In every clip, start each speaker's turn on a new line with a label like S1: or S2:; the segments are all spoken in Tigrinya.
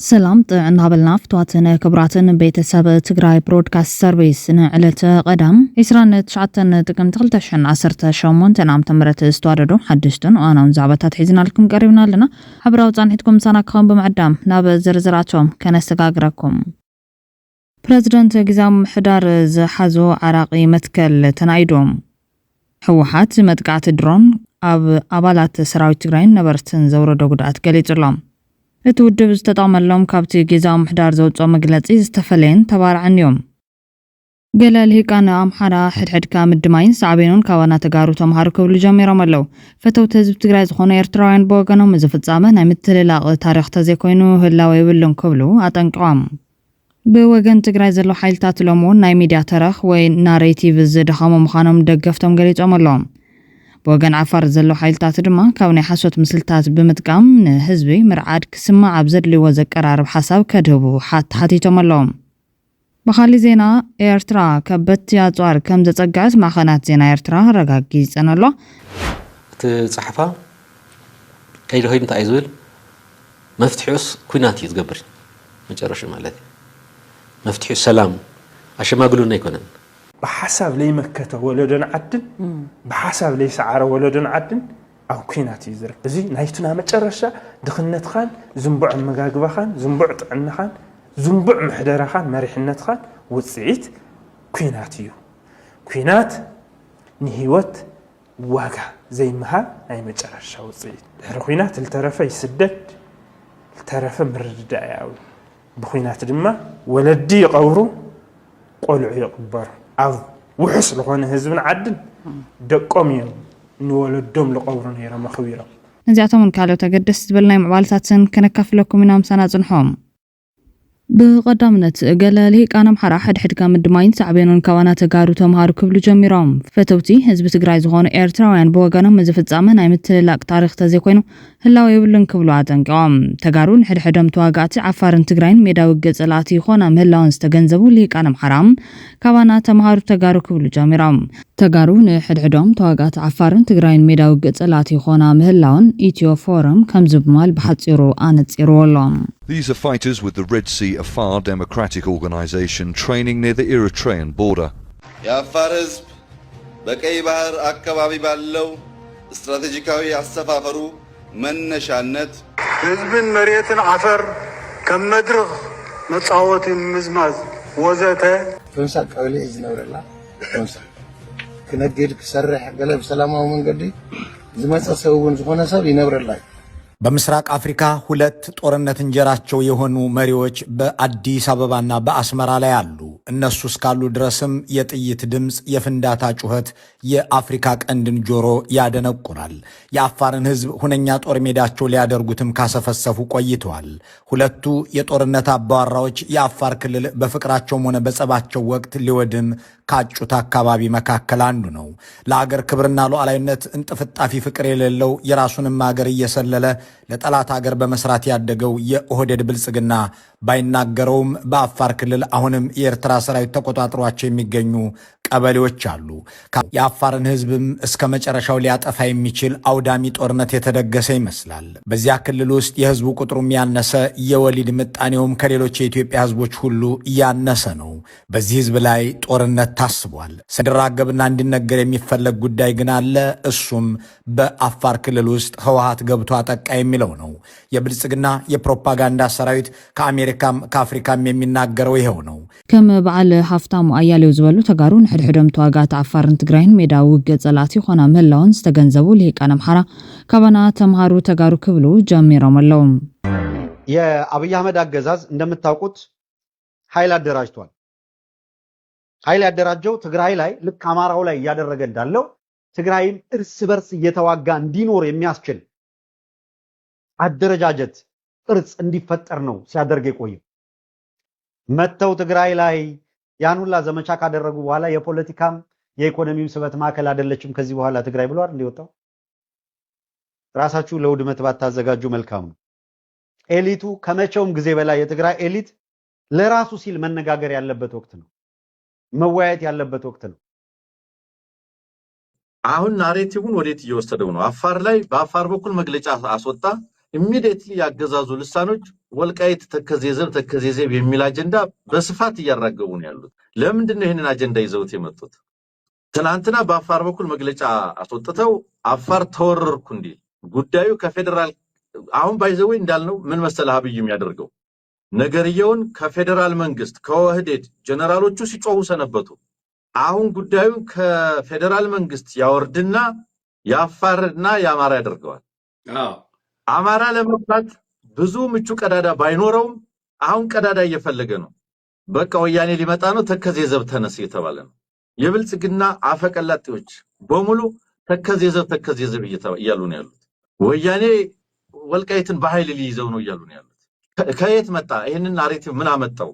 S1: سلام طعنا بالنافطواتنا كبراتن بيتساب تقراي برودكاست سيرفيس نعلت قدام إسران تشعتن تقم تغلتشن عصرت شومون تنام تمرت استواردو حدشتن وانا مزعبتات حيزنا لكم قريبنا لنا حبراو زانحتكم ساناكم بمعدام ناب زرزراتهم كان استقاقركم بريزيدنت قزام حدار زحازو عراقي متكل تنايدوم حوحات متقعت درون أبالات سراوي تقراين نبرتن زوردو قدعت قليت اللهم لتودب استطعملهم كابتي قزام حدار زوجو مقلتي استفلين تبارعن يوم قال لي كان أمحرا حد كامل دماين صعبينون كوانا تقارو تمهارو كبلو جاميرا ملو فتو تزب تقرايز خونه ارتراين بوغانو مزفت زامن نايمتل لاغ تاريخ تزيكوينو هلاوي بلون كبلو اتنقوام بوغن تقرايز اللو حيلتات لومون ناي ميديا تاريخ وي ناريتيف زدخامو مخانم دقفتم قليت أمالهم بوغن عفار زلو حيلتات دما كوني حسوت مسلتات بمتقام نهزبي مرعاد كسما عبزد لي وزك قرارب حساب كدهبو حاتيتم اللهم بخالي زينا ايرترا كبت ياتوار كم زتقعت مع خانات زينا ايرترا رقاقي زينا الله
S2: تصحفا كايلو هيد متعيزول مفتحوس كويناتي تقبر مجرش مالتي مفتحوس سلام عشان ما قلونا يكونن
S3: بحسب لي مكته ولدن عدن بحسب لي سعر ولدن عدن أو كيناتي يزرق زي نايتنا متشرشة دخلنت خان زنبع مجاجبة خان زنبع طعن خان زنبع محدرة خان مريحنت خان وتسعيت كيناتيو كينات نهيوت واقع زي مها أي متشرشة وتسعيت الكينات الترفة يسدد الترفة مرد عاوي بكينات دمه ولدي قورو قلعي يقبر أو وحصل هون هزبنا عدل دقوم يوم نولدهم لقورن هيرا مخويرا
S1: نزعتهم كالو تقدست بالنا معوالتاتن كنكف لكم منهم سنة زنحوم بقدامنت قال لي كان محرا حد كام الدماين صعبينون كوانا تقارو تمهارو كبلو جميرام فتوتي هزب تقراي زغون ايرتراوያን بوغانم مزفت زامن اي متلاق تاريخ تزيكوينو هلاو يبلن كبلو عتنقام تقارون حدم تواقعتي عفارن تقراين ميدا وقصلاتي خونا مهلاون استغنزبو لي كان محرام كوانا تمهارو تقارو كبلو جميرام تقارون حدم تواقعت عفارن تقراين ميدا وقصلاتي خونا مهلاون إيتيو فورم كمزب مال بحصيرو انصيرو اللهم.
S4: These are fighters with the Red Sea Afar Democratic Organization training near the Eritrean border.
S5: የአፋር ህዝብ በቀይ ባህር አካባቢ ባለው ስትራቴጂካዊ አሰፋፈሩ መነሻነት
S6: ህዝብን መሬትን አፈር ከመድረኽ መጻወት ምዝማዝ ወዘተ ፍንሳ ቀበሌ ዝነበረላ ፍንሳ ክነግድ ክሰርሕ ገለ በሰላማዊ መንገዲ ዝመጸ ሰውን ዝኾነ ሰብ ይነብረላ
S7: በምስራቅ አፍሪካ ሁለት ጦርነት እንጀራቸው የሆኑ መሪዎች በአዲስ አበባና በአስመራ ላይ አሉ። እነሱ እስካሉ ድረስም የጥይት ድምጽ፣ የፍንዳታ ጩኸት የአፍሪካ ቀንድን ጆሮ ያደነቁራል። የአፋርን ህዝብ ሁነኛ ጦር ሜዳቸው ሊያደርጉትም ካሰፈሰፉ ቆይተዋል። ሁለቱ የጦርነት አባወራዎች የአፋር ክልል በፍቅራቸውም ሆነ በጸባቸው ወቅት ሊወድም ካጩት አካባቢ መካከል አንዱ ነው። ለአገር ክብርና ሉዓላዊነት እንጥፍጣፊ ፍቅር የሌለው የራሱንም አገር እየሰለለ ለጠላት አገር በመስራት ያደገው የኦህዴድ ብልጽግና ባይናገረውም በአፋር ክልል አሁንም የኤርትራ ሰራዊት ተቆጣጥሯቸው የሚገኙ ቀበሌዎች አሉ። የአፋርን ህዝብም እስከ መጨረሻው ሊያጠፋ የሚችል አውዳሚ ጦርነት የተደገሰ ይመስላል። በዚያ ክልል ውስጥ የህዝቡ ቁጥሩም ያነሰ የወሊድ ምጣኔውም ከሌሎች የኢትዮጵያ ህዝቦች ሁሉ ያነሰ ነው። በዚህ ህዝብ ላይ ጦርነት ታስቧል። ሰድራገብና እንዲነገር የሚፈለግ ጉዳይ ግን አለ። እሱም በአፋር ክልል ውስጥ ህወሓት ገብቶ አጠቃ የሚለው ነው። የብልጽግና የፕሮፓጋንዳ ሰራዊት ከአሜሪካም ከአፍሪካም የሚናገረው ይሄው ነው።
S1: ከም በዓል ሀፍታሙ አያሌው ዝበሉ ተጋሩን ሕድሕዶም ተዋጋት አፋርን ትግራይን ሜዳ ውግእ ጸላቲ ኾና ምህላውን ዝተገንዘቡ ልሂቃነ አምሓራ ካባና ተምሃሩ ተጋሩ ክብሉ ጀሚሮም ኣለዉ።
S8: የአብይ አህመድ አገዛዝ እንደምታውቁት ኃይል አደራጅቷል። ኃይል ያደራጀው ትግራይ ላይ ልክ አማራው ላይ እያደረገ እንዳለው ትግራይን እርስ በርስ እየተዋጋ እንዲኖር የሚያስችል አደረጃጀት ቅርጽ እንዲፈጠር ነው ሲያደርግ የቆየው። መተው ትግራይ ላይ ያን ሁላ ዘመቻ ካደረጉ በኋላ የፖለቲካም የኢኮኖሚም ስበት ማከል አይደለችም ከዚህ በኋላ ትግራይ ብሏል እንዲወጣው። ራሳችሁ ለውድመት ባታዘጋጁ መልካም ነው። ኤሊቱ ከመቼውም ጊዜ በላይ የትግራይ ኤሊት ለራሱ ሲል መነጋገር ያለበት ወቅት ነው። መወያየት ያለበት ወቅት ነው።
S9: አሁን ናሬቲቭን ወዴት እየወሰደው ነው? አፋር ላይ በአፋር በኩል መግለጫ አስወጣ። ኢሚዲየትሊ ያገዛዙ ልሳኖች ወልቃይት ተከዜዘብ የሚል አጀንዳ በስፋት እያራገቡ ነው ያሉት። ለምንድን ነው ይሄንን አጀንዳ ይዘውት የመጡት? ትናንትና በአፋር በኩል መግለጫ አስወጥተው አፋር ተወረርኩ እንዲል ጉዳዩ ከፌደራል አሁን ባይዘው እንዳልነው ምን መሰለህ አብይ የሚያደርገው ነገርየውን ከፌደራል መንግስት ከወህዴድ ጀነራሎቹ ሲጮሁ ሰነበቱ። አሁን ጉዳዩ ከፌደራል መንግስት ያወርድና ያፋርና ያማራ ያደርገዋል። አማራ ለመፍታት ብዙ ምቹ ቀዳዳ ባይኖረውም አሁን ቀዳዳ እየፈለገ ነው። በቃ ወያኔ ሊመጣ ነው፣ ተከዜዘብ ተነስ እየተባለ ነው። የብልጽግና አፈቀላጤዎች በሙሉ ተከዜዘብ እያሉ ነው ያሉት። ወያኔ ወልቃይትን በኃይል ሊይዘው ነው እያሉ ነው ያሉት። ከየት መጣ? ይሄንን ናሬቲቭ ምን አመጣው?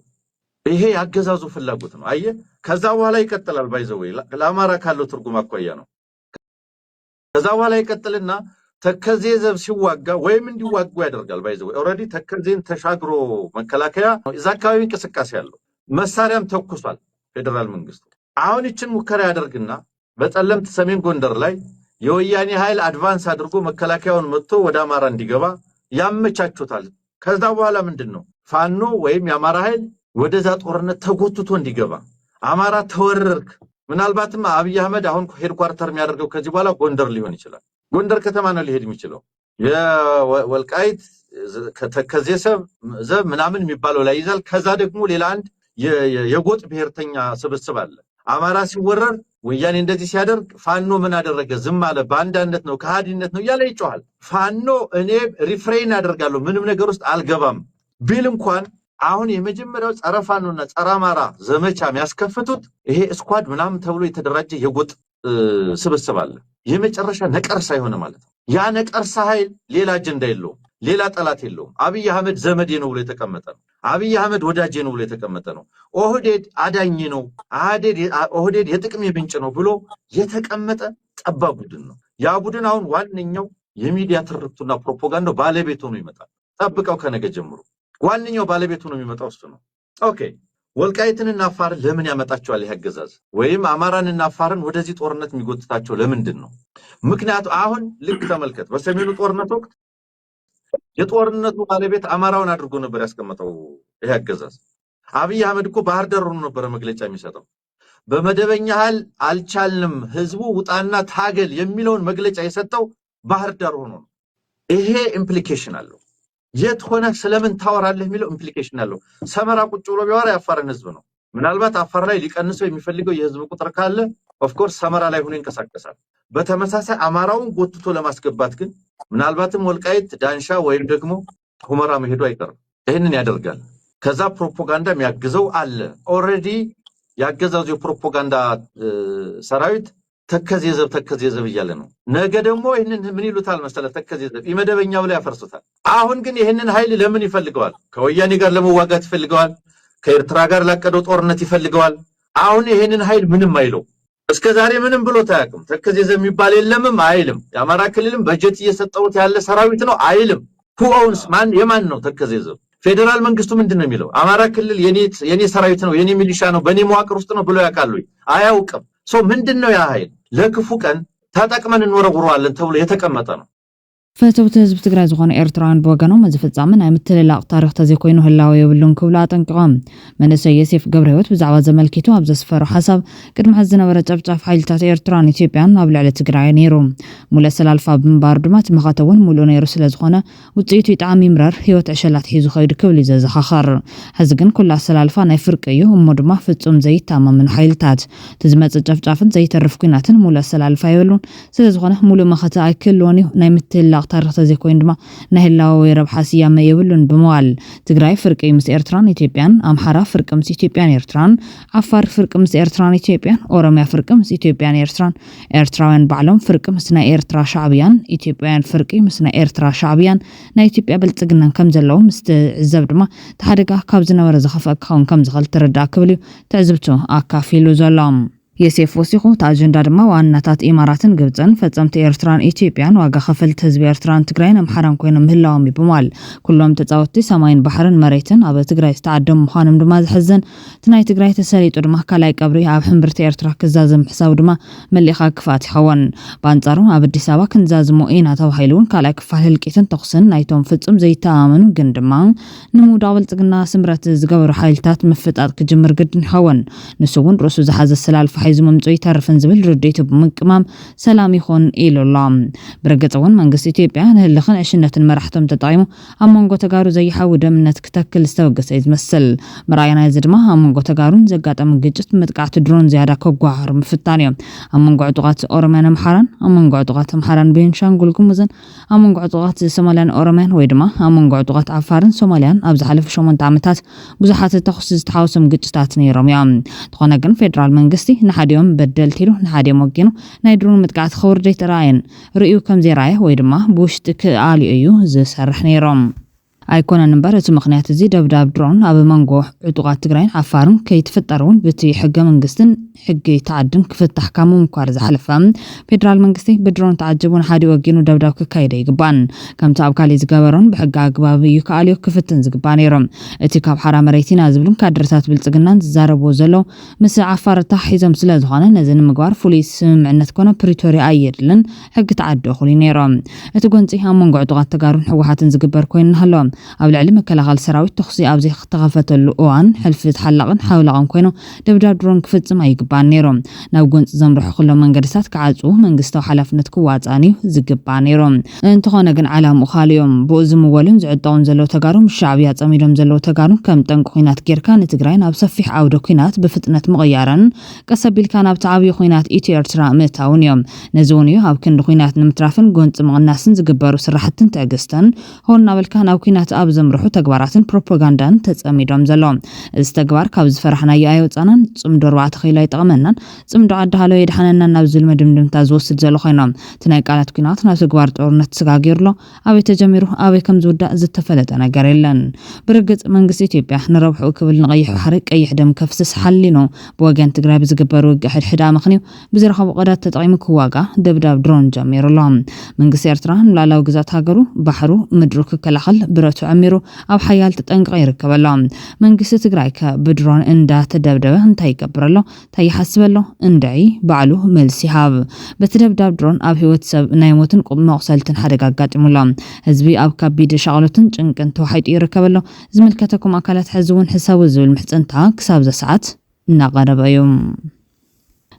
S9: ይሄ ያገዛዙ ፍላጎት ነው። አየ ከዛ በኋላ ይቀጥላል። ባይዘው ለአማራ ካለው ትርጉም አኳያ ነው። ከዛ በኋላ ይቀጥልና ተከዜዘብ ሲዋጋ ወይም እንዲዋጉ ያደርጋል። ባይዘው ኦሬዲ ተከዜን ተሻግሮ መከላከያ እዛ አካባቢ እንቅስቃሴ ያለው መሳሪያም ተኩሷል ፌደራል መንግስቱ። አሁን ይችን ሙከራ ያደርግና በጠለምት ሰሜን ጎንደር ላይ የወያኔ ኃይል አድቫንስ አድርጎ መከላከያውን መጥቶ ወደ አማራ እንዲገባ ያመቻቹታል። ከዛ በኋላ ምንድነው ፋኖ ወይም የአማራ ኃይል ወደዛ ጦርነት ተጎትቶ እንዲገባ አማራ ተወረርክ። ምናልባትም አብይ አህመድ አሁን ሄድኳርተር የሚያደርገው ከዚህ በኋላ ጎንደር ሊሆን ይችላል። ጎንደር ከተማ ነው ሊሄድ የሚችለው። የወልቃይት ከተከዜዘብ ምናምን የሚባለው ላይ ይዛል። ከዛ ደግሞ ሌላ አንድ የጎጥ ብሔርተኛ ስብስብ አለ። አማራ ሲወረር ወያኔ እንደዚህ ሲያደርግ ፋኖ ምን አደረገ? ዝም አለ። ባንዳነት ነው ከሃዲነት ነው እያለ ይጮሃል። ፋኖ እኔ ሪፍሬን አደርጋለሁ ምንም ነገር ውስጥ አልገባም ቢል እንኳን አሁን የመጀመሪያው ጸረ ፋኖና ጸረ አማራ ዘመቻ የሚያስከፍቱት ይሄ ስኳድ ምናምን ተብሎ የተደራጀ የጎጥ ስብስብ አለ። የመጨረሻ ነቀርሳ የሆነ ማለት ነው። ያ ነቀርሳ ኃይል ሌላ አጀንዳ የለውም፣ ሌላ ጠላት የለውም። አብይ አህመድ ዘመዴ ነው ብሎ የተቀመጠ ነው። አብይ አህመድ ወዳጄ ነው ብሎ የተቀመጠ ነው። ኦህዴድ አዳኝ ነው፣ ኦህዴድ የጥቅሜ ምንጭ ነው ብሎ የተቀመጠ ጠባብ ቡድን ነው። ያ ቡድን አሁን ዋነኛው የሚዲያ ትርክቱና ፕሮፓጋንዳው ባለቤቱ ነው ይመጣል። ጠብቀው ከነገ ጀምሮ ዋነኛው ባለቤቱ ነው የሚመጣው እሱ ነው። ኦኬ ወልቃይትንና አፋርን ለምን ያመጣቸዋል ይህ አገዛዝ? ወይም አማራንና አፋርን ወደዚህ ጦርነት የሚጎትታቸው ለምንድን ነው? ምክንያቱ አሁን ልክ ተመልከት። በሰሜኑ ጦርነት ወቅት የጦርነቱ ባለቤት አማራውን አድርጎ ነበር ያስቀመጠው ይህ አገዛዝ። አብይ አህመድ እኮ ባህር ዳር ሆኖ ነበር መግለጫ የሚሰጠው። በመደበኛ ኃይል አልቻልንም፣ ህዝቡ ውጣና ታገል የሚለውን መግለጫ የሰጠው ባህር ዳር ሆኖ ነው። ይሄ ኢምፕሊኬሽን አለው። የት ሆነ ስለምን ታወራለህ የሚለው ኢምፕሊኬሽን አለው። ሰመራ ቁጭ ብሎ ቢያወራ ያፋርን ህዝብ ነው። ምናልባት አፋር ላይ ሊቀንሰው የሚፈልገው የህዝብ ቁጥር ካለ ኦፍ ኮርስ ሰመራ ላይ ሆኖ ይንቀሳቀሳል። በተመሳሳይ አማራውን ጎትቶ ለማስገባት ግን ምናልባትም ወልቃይት ዳንሻ ወይም ደግሞ ሁመራ መሄዱ አይቀርም። ይህንን ያደርጋል። ከዛ ፕሮፓጋንዳ የሚያግዘው አለ። ኦልሬዲ ያገዛዙ የፕሮፓጋንዳ ሰራዊት ተከዜዘብ እያለ ነው። ነገ ደግሞ ይህንን ምን ይሉታል መሰለህ? ተከዜዘብ የመደበኛው ላይ ያፈርሱታል። አሁን ግን ይህንን ኃይል ለምን ይፈልገዋል? ከወያኔ ጋር ለመዋጋት ይፈልገዋል። ከኤርትራ ጋር ላቀደው ጦርነት ይፈልገዋል። አሁን ይህንን ኃይል ምንም አይለው። እስከ ዛሬ ምንም ብሎ ታያቅም። ተከዜዘብ የሚባል የለምም አይልም። የአማራ ክልልም በጀት እየሰጠውት ያለ ሰራዊት ነው አይልም። ሁአውንስ ማን የማን ነው ተከዜዘብ? ፌደራል መንግስቱ ምንድነው የሚለው? አማራ ክልል የኔ ሰራዊት ነው፣ የኔ ሚሊሻ ነው፣ በኔ መዋቅር ውስጥ ነው ብሎ ያውቃሉ? አያውቅም። ምንድነው ያ ኃይል? ለክፉ ቀን ተጠቅመን እንወረውረዋለን ተብሎ የተቀመጠ ነው።
S1: ፈተውት ህዝብ ትግራይ ዝኾነ ኤርትራውያን ብወገኖም ዝፍጻመ ናይ ምትልላቕ ታሪክ ተዘይኮይኑ ህላዊ የብሉን ክብሉ አጠንቅቖም መንእሰይ ዮሴፍ ገብረ ህይወት ብዛዕባ ዘመልኪቱ ኣብ ዘስፈሩ ሓሳብ ቅድሚ ሕዚ ዝነበረ ጨፍጫፍ ሓይልታት ኤርትራን ኢትዮጵያን ኣብ ልዕሊ ትግራይ ነይሩ። ሙሉእ ሰላልፋ ብምንባሩ ድማ እቲ መኸተ እውን ሙሉእ ነይሩ ስለ ዝኾነ ውፅኢቱ ይጣዕሚ ይምረር ህይወት ዕሸላት ሒዙ ኸይዱ ክብል እዩ ዘዘኻኽር። ሕዚ ግን ኩላ ሰላልፋ ናይ ፍርቂ እዩ እሞ ድማ ፍጹም ዘይተማመኑ ሓይልታት እቲ ዝመፅእ ጨፍጫፍን ዘይተርፍ ኩናትን ሙሉእ ሰላልፋ የብሉን ስለ ዝኾነ ሙሉእ መኸተ ኣይክህልዎን እዩ ናይ ምትልላቕ ታሪክ ተዘይኮይኑ ድማ ናይ ህላዊ ረብሓ ስያመ የብሉን ብምባል ትግራይ ፍርቂ ምስ ኤርትራን ኢትዮጵያን፣ ኣምሓራ ፍርቂ ምስ ኢትዮጵያን ኤርትራን፣ ዓፋር ፍርቂ ምስ ኤርትራን ኢትዮጵያን፣ ኦሮሚያ ፍርቂ ምስ ኢትዮጵያን ኤርትራን፣ ኤርትራውያን ባዕሎም ፍርቂ ምስ ናይ ኤርትራ ሻዕብያን፣ ኢትዮጵያውያን ፍርቂ ምስ ናይ ኤርትራ ሻዕብያን ናይ ኢትዮጵያ ብልጽግናን ከም ዘለዉ ምስ ትዕዘብ ድማ ተሓደጋ ካብ ዝነበረ ዝኸፍአ ክኸውን ከም ዝኽእል ትርዳእ ክብል እዩ ትዕዝብቱ ኣካፊሉ ዘሎ። የሴፍ ወሲኹ ታጀንዳ ድማ ዋናታት ኢማራትን ግብፅን ፈጸምቲ ኤርትራን ኢትዮጵያን ዋጋ ኸፈልቲ ህዝቢ ኤርትራን ትግራይን አምሓራን ኮይኖም ምህላዎም ይብማል ኩሎም ተጻወቲ ሰማይን ባሕርን መሬትን ኣብ ትግራይ ዝተዓደሙ ምዃኖም ድማ ዝሕዘን ትናይ ትግራይ ተሰሪጡ ድማ ካላይ ቀብሪ ኣብ ሕምብርቲ ኤርትራ ክዛዘም ሕሳብ ድማ መሊኻ ክፋት ይኸውን በአንጻሩ ኣብ አዲስ አበባ ክንዛዝሞ ኢና ተባሂሉን ካላይ ክፋል ህልቂትን ተኽስን ናይቶም ፍጹም ዘይተኣመኑ ግን ድማ ንሙዳው ብልጽግና ስምረት ዝገበሩ ሓይልታት ምፍጣጥ ክጅምር ግድን ይኸውን ንሱ እውን ርእሱ ዝሓዘ ሰላልፍ ሒዙ መምጽኡ ይተርፍን ዝብል ርድኢቱ ብምቅማም ሰላም ይኹን ኢሉሎም ብርግጽ እውን መንግስቲ ኢትዮጵያ ንህልኽን ዕሽነትን መራሕቶም ተጠቂሙ ኣብ መንጎ ተጋሩ ዘይሓዊ ደምነት ክተክል ዝተወገሰ ይመስል መራእያና እዚ ድማ ኣብ መንጎ ተጋሩን ዘጋጠመ ግጭት መጥቃዕቲ ድሮን ዝያዳ ከጓህር ምፍታን እዮም ኣብ መንጎ ዕጡቃት ኦሮምያን አምሓራን ኣብ መንጎ ዕጡቃት አምሓራን ቤንሻንጉል ጉሙዝን ኣብ መንጎ ዕጡቃት ሶማልያን ኦሮምያን ወይ ድማ ኣብ መንጎ ዕጡቃት አፋርን ሶማልያን ኣብ ዝሓለፈ 8 ዓመታት ብዙሓት ተኹስ ዝተሓወሰም ግጭታት ነይሮም እዮም ተኾነ ግን ፌደራል መንግስቲ ንሓዲኦም በደልቲሉ ንሓዲኦም ወጊኑ ናይ ድሮን መጥቃዕቲ ኸውርደ ይተራእየን ርእዩ ከም ዘይራእየ ወይ ድማ ብውሽጢ ክኣልዩ እዩ ዝሰርሕ ነይሮም ኣይኮነን እምበር እቲ ምኽንያት እዚ ደብዳብ ድሮን ኣብ መንጎ ዕጡቃት ትግራይን ዓፋርን ከይትፈጠሩን በቲ ሕገ መንግስትን ሕጊ ተዓድን ክፍታሕ ካብ ምምኳር ዝሓለፈ ፌደራል መንግስቲ ብድሮን ተዓጅቡን ሓደ ወጊኑ ደብዳብ ክካይደ ይግባን ከምቲ ኣብ ካሊ ዝገበሮን ብሕጊ ኣግባብ እዩ ከኣልዩ ክፍትን ዝግባእ ነይሮም እቲ ካብ ሓራ መሬቲና ዝብሉን ካድረታት ብልጽግናን ዝዛረብዎ ዘለው ምስ ዓፋር ተሓሒዞም ስለ ዝኾነ ነዚ ንምግባር ፍሉይ ስምምዕነት ኮነ ፕሪቶሪያ ኣየድልን ሕጊ ተዓዲ እኹሉ ነይሮም እቲ ጎንፂ ኣብ መንጎ ዕጡቃት ተጋሩን ሕወሓትን ዝግበር ኮይኑ ሃሎም ኣብ ልዕሊ መከላኸሊ ሰራዊት ተኽሲ ኣብ ዘይተኸፈተሉ እዋን ሕልፊ ተሓላቕን ሓውላቕን ኮይኑ ደብዳብ ድሮን ክፍጽም ኣይግባን ነይሮም ናብ ጎንፂ ዘምርሑ ኩሎም መንገድታት ክዓጽው መንግስታዊ ሓላፍነት ክዋጻን እዩ ዝግባእ ነይሮም እንተኾነ ግን ዓላምኡ ካልዮም ብኡ ዝምወሉን ዝዕጠውን ዘለው ተጋሩ ሻዕብያ ጸሚዶም ዘለው ተጋሩ ከም ጠንቂ ኩናት ጌርካ ንትግራይ ናብ ሰፊሕ ዓውደ ኩናት ብፍጥነት ምቕያርን ቀሰቢልካ ናብቲ ዓብዪ ኩናት ኢትዮ ኤርትራ ምእታውን እዮም ነዚ እውን እዩ ኣብ ክንዲ ኩናት ንምትራፍን ጎንፂ ምቕናስን ዝግበሩ ስራሕትን ትዕግስትን ሆን ናበልካ ናብ ኩናት ኣብ ዘምርሑ ተግባራትን ፕሮፓጋንዳን ተጸሚዶም ዘሎም እዚ ተግባር ካብ ዝፈራሕናዮ ኣይወጻናን ጽምዶ 4 ኺሎ ይጠቕመናን ጽምዶ ኣዳሃሎ የድሓነናን ናብ ዝልመ ድምድምታ ዝወስድ ዘሎ ኮይኖም ትናይ ቃላት ኩናት ናብ ተግባር ጦርነት ተሰጋጊርሎ ኣበይ ተጀሚሩ ኣበይ ከም ዝውዳእ ዝተፈለጠ ነገር የለን ብርግጽ መንግስቲ ኢትዮጵያ ንረብሑ ክብል ንቀይሕ ባሕሪ ቀይሕ ደም ከፍስስ ሓሊኑ ብወገን ትግራይ ብዝግበር ውግእ ሕድሕዳ ምኽንዩ ብዝረኸቡ ቀዳት ተጠቂሙ ክዋጋ ደብዳብ ድሮን ጀሚሩሎም መንግስቲ ኤርትራ ንላዕላዊ ግዛት ሃገሩ ባሕሩ ምድሩ ክከላኸል ብረቱ عميرو أو حيال تتنقى يركبلهم من قصة تجريك بدرون إندا تدبدبه انتهي كبرله تي حسبله اندعي بعلو ملسحاب بتدبدب درون أو هوتسب نايموتن قم مغسلتن حرقة قاتمولهم هزبي أو كبيد شغلتن جنكن توحيد يركبله زملكتكم أكلت حزون حساب الزول محتن تاك سابز ساعات نقرب يوم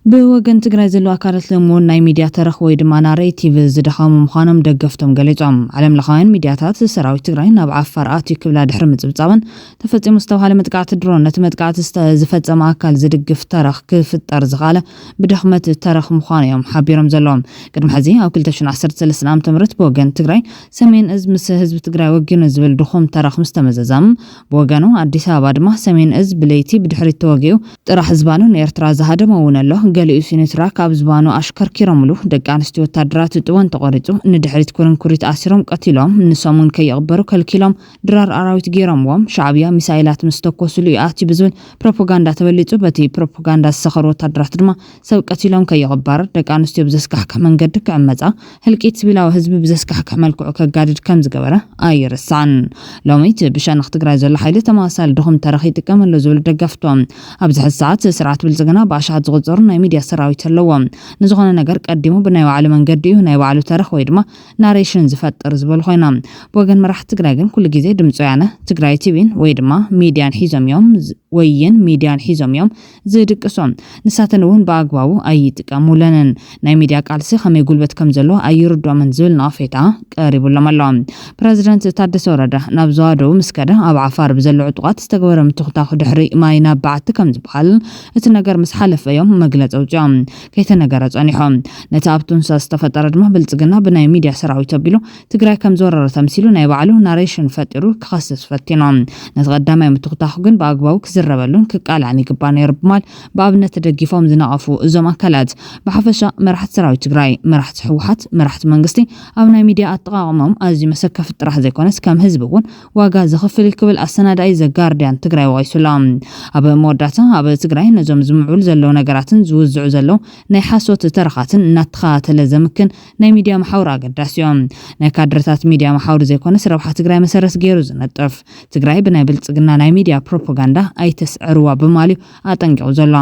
S1: بوجن تجري زلوا كارت لمون ناي ميديا تاريخ ويد ما ناريتيف زدخام مخانم دقفتم قليتهم علم لخاين ميدياتات سراوي تجري نبع عفارات يكبل دحرم تبصابن تفتي مستوى على متقعت درون نتمتقعت زفت زما اكل زدقف تاريخ كيف الطرز غاله بدخمه تاريخ مخانيهم حبيرم زلهم قدم حزي او كلتشن 13 سنه تمرت بوجن تجري سمين از مس حزب تجري وجن زبل دخوم تاريخ مستمززم بوجنو اديس ابا دما سمين از بليتي بدحري توجيو طرح حزبانو نيرترا زهدم ونلو قالوا سينتراك أبزبانو أشكر كيرملو دقانستيو تدرات تطوان تقاريتو ندحريت كورن كوريت أسيرهم قتلهم نسامون كي يغبرو كالكيلهم درار أراويت جيرموام شعبية مسائلات مستوكو سلويات بزون بروباغاندا تبليتو بتي بروباغاندا السخرو تدرات درما سو قتلهم كي يغبر دقانستيو بزسكح كمان قدك عمزا هلكيت سبيلا وهزبي بزسكح كمالكو كقادد كم زقبرة آيرسان لوميت بشان اختقراي زول حيلة تماسال دخم تاريخي تكمل لزول دقفتوهم أبزح الساعات سرعات بالزقنا باشعات زغزورنا ميديا سراويت اللوام نزغنا نجار قديمو بناي وعلى من قديو ناي وعلى تاريخ ويدما ناريشن زفتر زبل خوينا بوغن مرح تقرايغن كل جزء دمصو يعني تقراي تيبين ويدما ميديان حيزم يوم وين ميديان حيزم يوم زيدقسون نساتنون باغواو اي تقامولنن ناي ميديا قالسي خمي قلبت كم زلو اي ردو من زول نافيتا قريب لمالهم بريزيدنت تادس ورده نابزادو مسكده اب عفار بزلو عطقات استغبرم تختاخ دحري ماينا بعت كم زبحال اتنجر مسحلف يوم مجلس جام كيف نجارات عنيهم نتابتون ساستفتر دم بالتجنا بناي ميديا سرعوا تبيلو تجري كم زور تمثيلو نايبعلو ناريشن فترو كخصص فتينهم نتقدم يوم تختاخون باقباو كزربلون كقال عني كباني ربمال بابنا تدقيفهم زناقفو زما كلات بحفشة مرحة سرعوا تجري مرحة حوحات مرحة منقستي أو ناي ميديا أطغامهم أزي مسكة في الطرح زي كونس كم هزبون واجا زخف الكبل السنة داي زجارديان تجري ويسلام أبى مودعته أبى تجري نجوم زمعول زلو نجاراتن زو ዝውዝዑ ዘለው ናይ ሓሶት ተረኻትን እናተኸታተለ ዘምክን ናይ ሚድያ ማሕበር ኣገዳሲዮም ናይ ካድረታት ሚድያ ማሕበር ዘይኮነ ረብሓ ትግራይ መሰረት ገይሩ ዝነጥፍ ትግራይ ብናይ ብልጽግና ናይ ሚድያ ፕሮፓጋንዳ ኣይተስዕርዋ በማልዩ ኣጠንቂቑ ዘሎ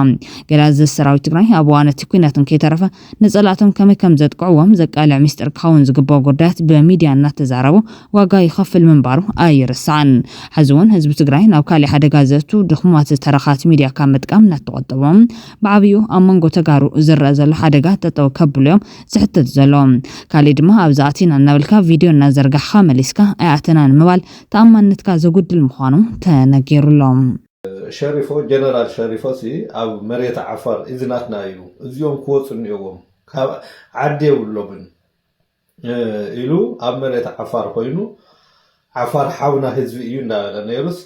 S1: ገላዝ ሰራዊት ትግራይ ኣብ እዋን እቲ ኩናትን ከይተረፈ ንጸላእቶም ከመይ ከም ዘጥቅዕዎም ዘቃልዕ ሚስጥር ክኸውን ዝግባእ ጉዳያት ብሚድያ እናተዛረቡ ዋጋ ይኸፍል ምንባሩ ኣይርስዓን ሕዚ እውን ህዝቢ ትግራይ ናብ ካሊእ ሓደጋ ዘእቱ ድኹማት ተረኻት ሚድያ ካብ ምጥቃም እናተቆጠቦም ብዓብዩ ኣብ መንጎ ተጋሩ ዝረአ ዘሎ ሓደጋ ጠጠው ከብልዮም ዝሕተት ዘሎ ካሊእ ድማ ኣብዚ ኣቲና እናበልካ ቪድዮ እናዘርጋሕካ መሊስካ ኣያተናን ምባል ተኣማንነትካ ዘጉድል ምዃኑ ተነጊሩሎም
S10: ሸሪፎ ጀነራል ሸሪፎ ኣብ መሬት ዓፋር እዝናትና እዩ እዚኦም ክወፁ እኒአዎም ካብ ዓዲ የብሎምን ኢሉ ኣብ መሬት ዓፋር ኮይኑ ዓፋር ሓውና ህዝቢ እዩ እንዳበለ ነይሩስ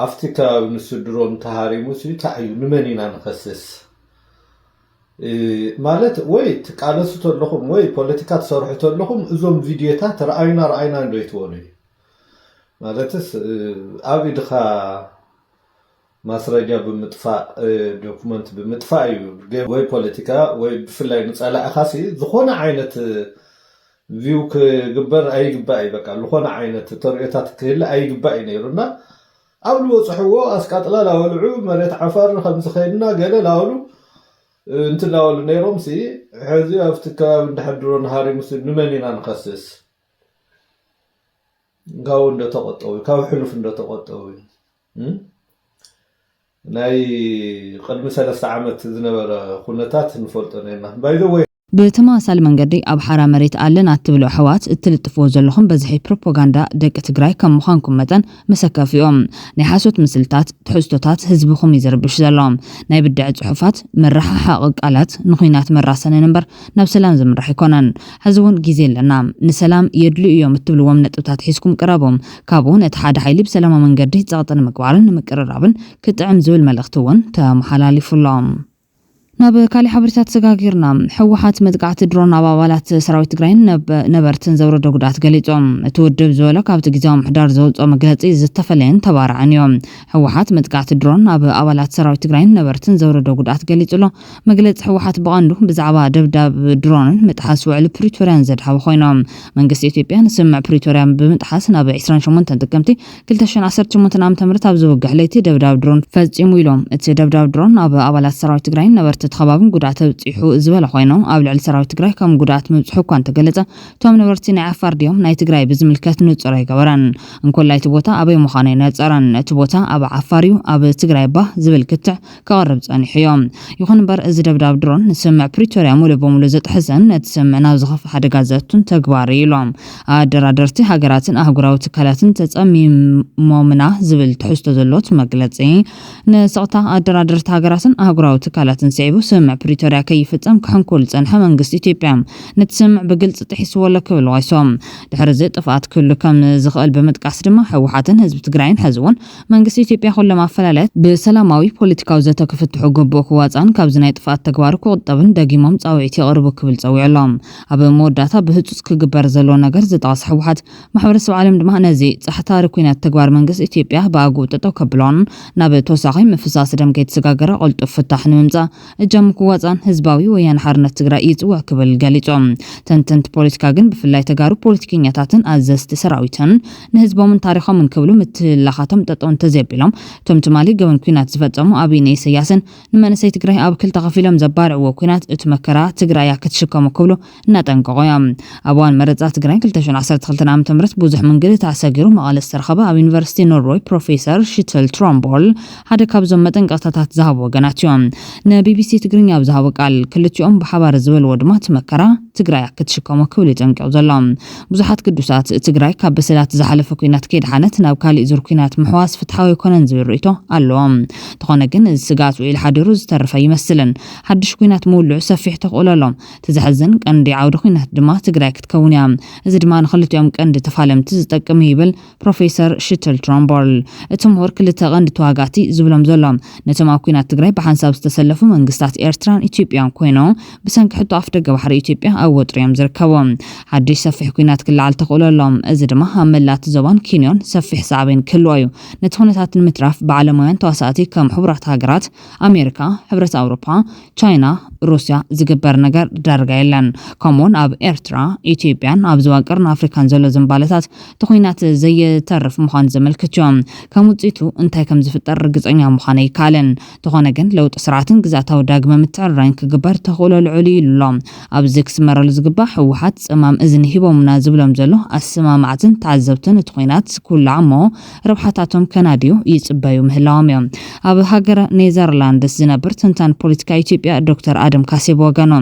S10: ኣብቲ ከባቢ ንሱ ድሮን ተሃሪሙ እንታይ እዩ ንመን ኢና ንኸስስ ማለት ወይ ትቃለሱ ተለኹም ወይ ፖለቲካ ትሰርሑ ተለኹም እዞም ቪድዮታት ረኣይና እንዶ ይትወኑ ማለትስ ኣብ ኢድኻ ማስረጃ ብምጥፋእ ዶክመንት ብምጥፋእ እዩ ወይ ፖለቲካ ወይ ብፍላይ ንጸላእኻሲ ዝኾነ ዓይነት ቪው ክግበር ኣይግባእ በቃ ዝኾነ ዓይነት ተርእዮታት ክህሊ ኣይግባእ ነይሩና ኣብ ልወፅሕዎ ኣስቃጥላ ላወልዑ መሬት ዓፋር ከም ዝኸድና ገለ ላወሉ እንትላወሉ ነይሮም ሕዚ ኣብቲ ከባቢ እንዳሕድሮ ንሃሪሙ ንመን ኢና ንኸስስ ጋው እንደተቆጠቡ ካብ ሕሉፍ እንደተቆጠቡ ናይ ቅድሚ 3 ዓመት ዝነበረ ኩነታት ንፈልጦ ነይና ባይዘ ወይ
S1: ብተማሳሊ መንገዲ ኣብ ሓራ መሬት ኣለን ኣትብሉ ሕዋት እትልጥፍዎ ዘለኹም በዝሒ ፕሮፓጋንዳ ደቂ ትግራይ ከም ምዃንኩም መጠን መሰከፊኦም ናይ ሓሶት ምስልታት ትሕዝቶታት ህዝብኹም ይዝርብሽ ዘሎም ናይ ብድዕ ጽሑፋት መራሓሓቂ ቃላት ንኹናት መራሰነን እምበር ናብ ሰላም ዝምራሕ ይኮነን ሕዚ እውን ግዜ ኣለና ንሰላም የድልዩ እዮም እትብልዎም ነጥብታት ሒዝኩም ቅረቦም ካብኡ ነቲ ሓደ ሓይሊ ብሰላማዊ መንገዲ ፀቕጥን ምግባርን ንምቅርራብን ክጥዕም ዝብል መልእኽቲ እውን ተመሓላሊፉሎም ናብ ካሊእ ሓበሬታት ተሰጋጊርና ሕወሓት መጥቃዕቲ ድሮን ኣብ ኣባላት ሰራዊት ትግራይ ነበርትን ዘውረዶ ጉድኣት ገሊፆም እቲ ውድብ ዝበሎ ካብቲ ግዜያዊ ምሕዳር ዘውፅኦ መግለፂ ዝተፈለየን ተባርዐን እዮም ሕወሓት መጥቃዕቲ ድሮን ኣብ ኣባላት ሰራዊት ትግራይ ነበርትን ዘውረዶ ጉድኣት ገሊፁሎ መግለፂ ሕወሓት ብቐንዱ ብዛዕባ ደብዳብ ድሮንን ምጥሓስ ውዕሊ ፕሪቶርያን ዘድሃበ ኮይኖም መንግስቲ ኢትዮጵያ ንስምዕ ፕሪቶርያን ብምጥሓስ ናብ 28 ጥቅምቲ 2018 ዓ.ም ኣብ ዝውግሕ ለይቲ ደብዳብ ድሮን ፈጺሙ ኢሎም እቲ ደብዳብ ድሮን ኣብ ኣባላት ሰራዊት ትግራይ ነበርቲ ተኸባብን ጉድኣት ኣብፂሑ ዝበለ ኮይኑ ኣብ ልዕሊ ሰራዊት ትግራይ ከም ጉድኣት ምብፅሑ እኳ እንተገለጸ እቶም ነበርቲ ናይ ዓፋር ድዮም ናይ ትግራይ ብዝምልከት ንጹር ኣይገበረን እንኮላይ እቲ ቦታ ኣበይ ምዃኑ ይነፀረን እቲ ቦታ ኣብ ዓፋር እዩ ኣብ ትግራይ ባ ዝብል ክትዕ ከቐርብ ጸኒሑ እዮም ይኹን እምበር እዚ ደብዳብ ድሮን ንስምዕ ፕሪቶርያ ሙሉእ በሙሉእ ዘጥሕሰን ነቲ ስምዕ ናብ ዝኸፍእ ሓደጋ ዘእቱን ተግባር ኢሎም ኣደራደርቲ ሃገራትን ኣህጉራዊ ትካላትን ተጸሚሞምና ዝብል ትሕዝቶ ዘሎት መግለፂ ንስቕታ ኣደራደርቲ ሃገራትን ኣህጉራዊ ትካላትን ስዒቡ ስምዕ ፕሪቶርያ ከይፍጸም ክሕንኩል ጸንሐ መንግስቲ ኢትዮጵያ ነቲ ስምዕ ብግልጽ ጥሒስዎ ኣሎ ክብል ወይሶም ድሕሪ እዚ ጥፍኣት ክህሉ ከም ዝኽእል ብምጥቃስ ድማ ሕወሓትን ህዝቢ ትግራይን ሕዚ እውን መንግስቲ ኢትዮጵያ ኩሎም ኣፈላልያት ብሰላማዊ ፖለቲካዊ ዘተ ክፍትሑ ግቡእ ክዋፃን ካብዚ ናይ ጥፍኣት ተግባር ክቁጠብን ደጊሞም ጻውዒት የቕርቡ ክብል ጸዊዕሎም ኣብ መወዳእታ ብህፁፅ ክግበር ዘሎ ነገር ዝጠቐስ ሕወሓት ማሕበረሰብ ዓለም ድማ ነዚ ጸሕታሪ ኩናት ተግባር መንግስቲ ኢትዮጵያ ብኣግኡ ጠጠው ከብሎን ናብ ተወሳኺ ምፍሳስ ደም ከይተሰጋገረ ቅልጡፍ ፍታሕ ንምምጻእ እጃም ክዋፃን ህዝባዊ ወያነ ሓርነት ትግራይ ይጽዋዕ ክብል ገሊፆም ተንተንቲ ፖለቲካ ግን ብፍላይ ተጋሩ ፖለቲከኛታትን ኣዘዝቲ ሰራዊትን ንህዝቦምን ታሪኾምን ክብሉ ምትላኻቶም ጠጠው እንተዘቢሎም እቶም ትማሊ ገበን ኩናት ዝፈጸሙ ኣብይ ኢሳያስን ንመንእሰይ ትግራይ ኣብ ክልተ ከፊሎም ዘባርዕዎ ኩናት እቲ መከራ ትግራይ ክትሽከሙ ክብሉ እናጠንቀቑ እዮም ኣብ እዋን መረፃ ትግራይ 2012 ዓ.ም ብዙሕ መንገዲ ተሰጊሩ መቐለ ዝተረኸበ ኣብ ዩኒቨርሲቲ ኖርዌይ ፕሮፌሰር ሽትል ትሮምቦል ሓደ ካብዞም መጠንቀቕታታት ዝሃቡ ወገናት እዮም ንቢቢሲ ትግርኛ ኣብ ዝሃቡ ቃል ክልቲኦም ብሓባር ዝበልዎ ድማ ትመከራ ትግራይ ክትሽከሙ ክብል ይጠንቀቑ ዘሎም ብዙሓት ቅዱሳት ትግራይ ካብ በሰላት ዝሓለፈ ኩናት ከይድሓነት ናብ ካሊእ ዙር ኩናት ምሕዋስ ፍትሓዊ ይኮነን ዝብል ርእይቶ ኣለዎም ተኾነ ግን እዚ ስጋት ውዒል ሓዲሩ ዝተረፈ ይመስልን ሓድሽ ኩናት ምውልዑ ሰፊሕ ተኽእለሎም ትዝሕዝን ቀንዲ ዓውዲ ኩናት ድማ ትግራይ ክትከውን እያ እዚ ድማ ንክልቲኦም ቀንዲ ተፋለምቲ ዝጠቅም ይብል ፕሮፌሰር ሽትል ትሮምቦል እቲ ምሁር ክልተ ቀንዲ ተዋጋቲ ዝብሎም ዘሎም ነቶም ኣብ ኩናት ትግራይ ብሓንሳብ ዝተሰለፉ መንግስታት ኤርትራን ኢትዮጵያን ኮይኖም ብሰንኪ ሕቶ ኣፍ ደገ ባሕሪ ኢትዮጵያ ኣብ ወጥሪኦም ዝርከቦም ሓድሽ ሰፊሕ ኩናት ክለዓል ተኽእለሎም እዚ ድማ ኣብ መላት ዞባን ኬንያን ሰፊሕ ሳዕቤን ክህልዎ እዩ ነቲ ኩነታት ንምትራፍ ብዓለማውያን ተዋሳእቲ ከም ሕቡራት ሃገራት ኣሜሪካ ሕብረት ኣውሮፓ ቻይና ሩስያ ዝግበር ነገር ዳርጋ የለን ከምኡውን ኣብ ኤርትራ ኢትዮጵያን ኣብ ዝዋቅርን ኣፍሪካን ዘሎ ዝምባለታት እቲ ኩናት ዘየተርፍ ምዃኑ ዘመልክት እዮም ከም ውፅኢቱ እንታይ ከም ዝፍጠር ርግፀኛ ምዃነ ይካልን ተኾነ ግን ለውጢ ስርዓትን ግዛታዊ ዳግመ ምትዕርራይን ክግበር ተኽእሎ ልዑል ኢሉሎ ኣብዚ ክስመረሉ ዝግባእ ህወሓት ፅማም እዝኒ ሂቦምና ዝብሎም ዘሎ ኣሰማማዕትን ተዓዘብትን እቲ ኩናት ኩላዕ እሞ ረብሓታቶም ከናድዩ ይፅበዩ ምህላዎም እዮም ኣብ ሃገረ ኔዘርላንድስ ዝነብር ትንታን ፖለቲካ ኢትዮጵያ ዶክተር ኣደም ካሴብ ወገኖ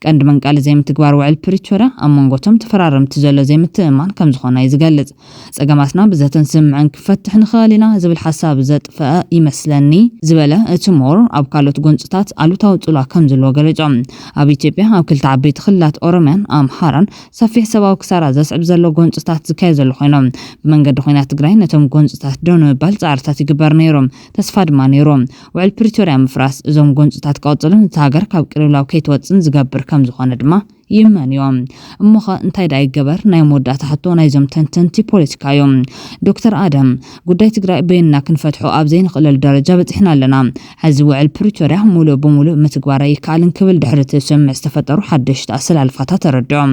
S1: ቀንዲ መንቃል ዘይምትግባር ውዕል ፕሪቶሪያ ኣብ መንጎቶም ተፈራረምቲ ዘሎ ዘይምትእማን ከም ዝኾነ ይዝገልጽ ፀገማትና ብዘተን ስምዕን ክፈትሕ ንኽእል ኢና ዝብል ሓሳብ ዘጥፍአ ይመስለኒ ዝበለ እቲ ሞር ኣብ ካልኦት ጎንፅታት ኣሉታዊ ፅሏ ከም ዘለዎ ገለጾም ኣብ ኢትዮጵያ ኣብ ክልተ ዓበይቲ ክልላት ኦሮምያን ኣምሓራን ሰፊሕ ሰብኣዊ ክሳራ ዘስዕብ ዘሎ ጎንፅታት ዝካየድ ዘሎ ኮይኖም ብመንገዲ ኩናት ትግራይ ነቶም ጎንፅታት ደው ንምባል ፃዕርታት ይግበር ነይሮም ተስፋ ድማ ነይሮም ውዕል ፕሪቶሪያ ምፍራስ እዞም ጎንፅታት ክቅፅልን እቲ ሃገር ካብ ቅልውላው ከይትወፅን ዝገብር ከም ዝኾነ ድማ ይመንዮም እሞኸ እንታይ ዳ ይገበር ናይ መወዳእታ ሕቶ ናይዞም ተንተንቲ ፖለቲካ እዮም ዶክተር ኣደም ጉዳይ ትግራይ በይንና ክንፈትሖ ኣብ ዘይንኽእለሉ ደረጃ በፂሕና ኣለና ሕዚ ውዕል ፕሪቶሪያ ሙሉእ ብሙሉእ ምትግባር ይከኣልን ክብል ድሕሪ እቲ ስምምዕ ዝተፈጠሩ ሓደሽቲ ኣሰላልፋታት ተረዲዖም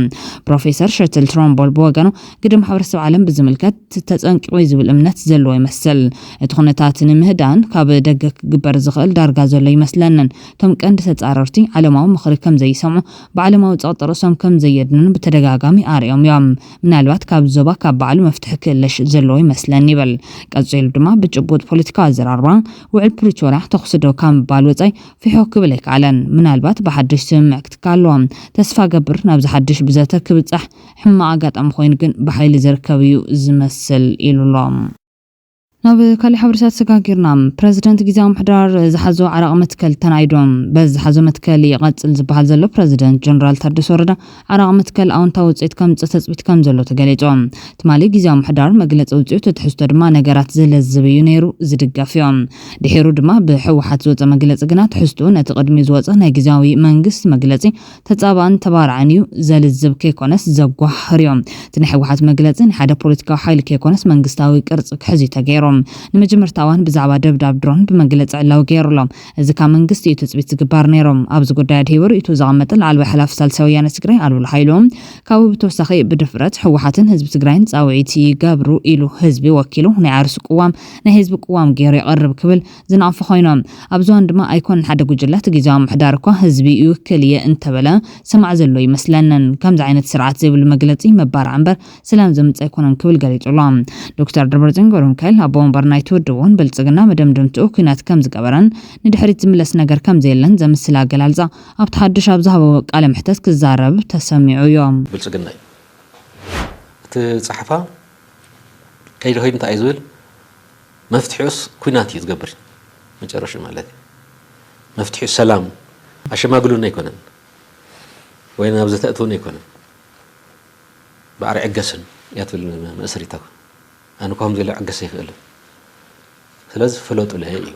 S1: ፕሮፌሰር ሸትል ትሮምቦል ብወገኑ ግድም ማሕበረሰብ ዓለም ብዝምልከት ተፀንቂቑ ዝብል እምነት ዘለዎ ይመስል እቲ ኩነታት ንምህዳን ካብ ደገ ክግበር ዝኽእል ዳርጋ ዘሎ ይመስለንን እቶም ቀንዲ ተፃረርቲ ዓለማዊ ምኽሪ ከም ዘይሰምዑ ብዓለማዊ ፀቕጠ ርእሶም ከም ዘየድንን ብተደጋጋሚ ኣርዮም እዮም ምናልባት ካብ ዞባ ካብ ባዕሉ መፍትሒ ክእለሽ ዘለዎ ይመስለኒ ይበል ቀፂሉ ድማ ብጭቡጥ ፖለቲካዊ ኣዘራርባ ውዕል ፕሪቶሪያ ተኽስዶ ካብ ምባል ወፃይ ፊሖ ክብል ኣይከኣለን ምናልባት ብሓድሽ ስምምዕ ክትካለዎም ተስፋ ገብር ናብዚ ሓድሽ ብዘተ ክብፃሕ ሕማቕ ኣጋጣሚ ኮይኑ ግን ብሓይሊ ዝርከብ እዩ ዝመስል ኢሉሎም ናብ ካልእ ሓበሬታት ሰጋጊርና ፕረዚደንት ጊዜያዊ ምሕዳር ዝሓዞ ዓራቕ መትከል ተናይዶም በዚ ዝሓዞ መትከል ይቐፅል ዝበሃል ዘሎ ፕረዚደንት ጀነራል ታደሰ ወረደ ዓራቕ መትከል ኣወንታዊ ውፅኢት ከምፅእ ተፅቢት ከም ዘሎ ተገሊፆም ትማሊ ጊዜያዊ ምሕዳር መግለፂ ውፅኢቱ ትሕዝቶ ድማ ነገራት ዝለዝብ እዩ ነይሩ ዝድገፍ እዮም ድሒሩ ድማ ብሕወሓት ዝወፀ መግለፂ ግና ትሕዝቶ ነቲ ቅድሚ ዝወፀ ናይ ጊዜያዊ መንግስቲ መግለፂ ተፃባእን ተባርዓን እዩ ዘልዝብ ከይኮነስ ዘጓሕር እዮም እቲ ናይ ሕወሓት መግለፂ ናይ ሓደ ፖለቲካዊ ሓይሊ ከይኮነስ መንግስታዊ ቅርፂ ክሕዝ ተገይሮም ንመጀመርታ እዋን ብዛዕባ ደብዳብ ድሮን ብመግለፂ ዕላው ገይሩሎም እዚ ካብ መንግስቲ እዩ ትፅቢት ዝግባር ነይሮም ኣብዚ ጉዳይ ኣድሂበሩ ኢቱ ዝቐመጠ ላዕለዋይ ሓላፊ ሳልሳይ ወያነ ትግራይ ኣሉላ ሃይሎም ካብኡ ብተወሳኺ ብድፍረት ሕወሓትን ህዝቢ ትግራይን ፃውዒት ይገብሩ ኢሉ ህዝቢ ወኪሉ ናይ ዓርሱ ቅዋም ናይ ህዝቢ ቅዋም ገይሩ ይቐርብ ክብል ዝነቕፉ ኮይኖም ኣብዚ እዋን ድማ ኣይኮነን ሓደ ጉጅለ እቲ ጊዜያዊ ምሕዳር እኳ ህዝቢ ይውክል እየ እንተበለ ስማዕ ዘሎ ይመስለንን ከምዚ ዓይነት ስርዓት ዘይብሉ መግለፂ መባርዕ እምበር ሰላም ዘምፅእ ኣይኮነን ክብል ገሊፁሎም ዶክተር ደብረፅዮን ገብረሚካኤል ኣብ ወንበር ናይ ትውድውን ብልፅግና መደምደምትኡ ኩናት ከም ዝገበረን ንድሕሪት ዝምለስ ነገር ከም ዘየለን ዘምስል ኣገላልፃ ኣብቲ ሓድሽ ኣብ ዝሃቦ ቃለ ምሕተት ክዛረብ ተሰሚዑ እዮም
S2: ብልፅግና እቲ ፀሓፋ ከይዲ ኮይኑ እንታይ እዩ ዝብል መፍትሒኡስ ኩናት እዩ ዝገብር መጨረሻ ማለት እዩ መፍትሒኡ ሰላም ኣሸማግሉን ኣይኮነን ወይ ናብ ዝተእትውን ኣይኮነን ባዕሪ ዕገስን እያ ትብል መእሰሪታ ኣነ ከም ዘለ ዕገስ ይኽእል ስለዚ ፍለጡ ለይ እዩ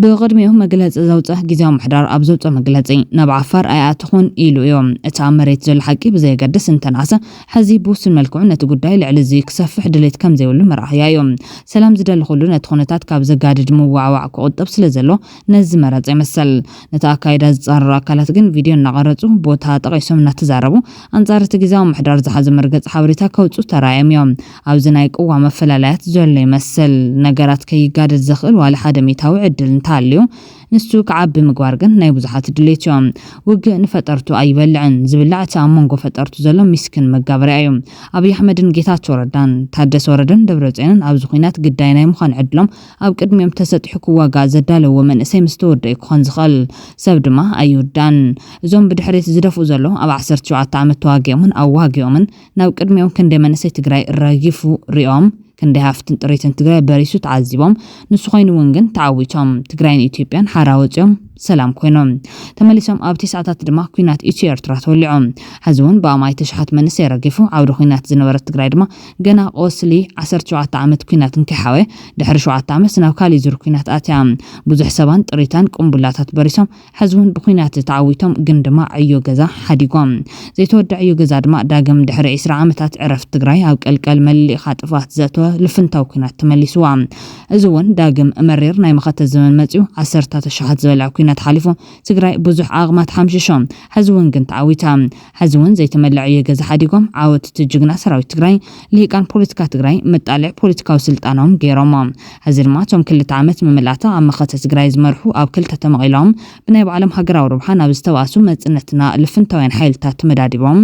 S2: ብቅድሚኡ መግለፂ ዘውፅእ ጊዜያዊ ምሕዳር ኣብ ዘውፅእ መግለፂ ናብ ዓፋር ኣይኣትኹን ኢሉ እዮም እቲ ኣብ መሬት ዘሎ ሓቂ ብዘየገድስ እንተናእሰ ሕዚ ብውስን መልክዑ ነቲ ጉዳይ ልዕሊ እዚ ክሰፍሕ ድሌት ከም ዘይብሉ መራሕያ እዮም ሰላም ዝደሊ ኩሉ ነቲ ኩነታት ካብ ዘጋድድ ምዋዕዋዕ ክቁጠብ ስለ ዘሎ ነዚ መረፀ ይመስል ነቲ ኣካይዳ ዝፃረሩ ኣካላት ግን ቪድዮ እናቐረፁ ቦታ ጠቒሶም እናተዛረቡ ኣንጻር እቲ ጊዜያዊ ምሕዳር ዝሓዘ መርገፂ ሓበሬታ ከውፁ ተራእዮም እዮም ኣብዚ ናይ ቅዋ መፈላለያት ዘሎ ይመስል ነገራት ከይጋደድ ዘኽእል ዋላ ሓደ ሚታዊ ዕድል እንታልዩ ንሱ ከዓቢ ምግባር ግን ናይ ብዙሓት ድሌት እዮም ውግእ ንፈጠርቱ ኣይበልዕን ዝብላዕ እቲ ኣብ መንጎ ፈጠርቱ ዘሎ ሚስክን መጋበርያ እዩ ኣብይ ኣሕመድን ጌታቸው ረዳን ታደሰ ወረደን ደብረፅዮንን ኣብዚ ኩናት ግዳይ ናይ ምዃን ዕድሎም ኣብ ቅድሚኦም ተሰጢሑ ክዋጋእ ዘዳለዎ መንእሰይ ምስ ተወደኡ ክኾን ዝኽእል ሰብ ድማ ኣይውዳን እዞም ብድሕሪት ዝደፍኡ ዘሎ ኣብ 17 ዓመት ተዋጊኦምን ኣዋጊኦምን ናብ ቅድሚኦም ክንደይ መንእሰይ ትግራይ ረጊፉ ሪኦም ክንደይ ሃፍትን ጥሪትን ትግራይ በሪሱ ተዓዚቦም ንሱ ኮይኑ እውን ግን ተዓዊቶም ትግራይን ኢትዮጵያን ሓራ ወፅዮም ሰላም ኮይኖም ተመሊሶም ኣብ 9 ሰዓታት ድማ ኩናት ኢትዮ ኤርትራ ተወሊዖም ሕዝውን በአማይ ተሽሓት መንስ የረጊፉ ዓውደ ኩናት ዝነበረት ትግራይ ድማ ገና ቆስሊ 17 ዓመት ኩናት እንከሓወ ድሕሪ 7 ዓመት ናብ ካሊ ዙር ኩናት ኣትያ ብዙሕ ሰባን ጥሪታን ቁምቡላታት በሪሶም ሕዝውን ብኩናት ተዓዊቶም ግን ድማ ዕዮ ገዛ ሓዲጎም ዘይተወድዕ ዕዮ ገዛ ድማ ዳግም ድሕሪ 20 ዓመታት ዕረፍ ትግራይ ኣብ ቀልቀል መሊእኻ ጥፋት ዘተወ ልፍንታው ኩናት ተመሊስዋ እዚ እውን ዳግም መሪር ናይ መኸተ ዘመን መጽዩ 10 ተሽሓት ዝበልዕ ኩናት ሓሊፉ ትግራይ ብዙሕ ኣቕማት ሓምሽሾም ሕዝውን ግን ተዓዊታ ሕዝውን ዘይተመልዕ ዕዮ ገዛ ሓዲጎም ዓወት ትጅግና ሰራዊት ትግራይ ሊቃን ፖለቲካ ትግራይ መጣልዕ ፖለቲካዊ ስልጣኖም ገይሮም ሕዚ ድማ ቶም 2 ዓመት መመላእታ ኣብ መኸተ ትግራይ ዝመርሑ ኣብ ክልተ ተመቒሎም ብናይ ባዕሎም ሃገራዊ ረብሓ ናብ ዝተዋሱ መጽነትና ልፍንታውያን ሓይልታት ተመዳዲቦም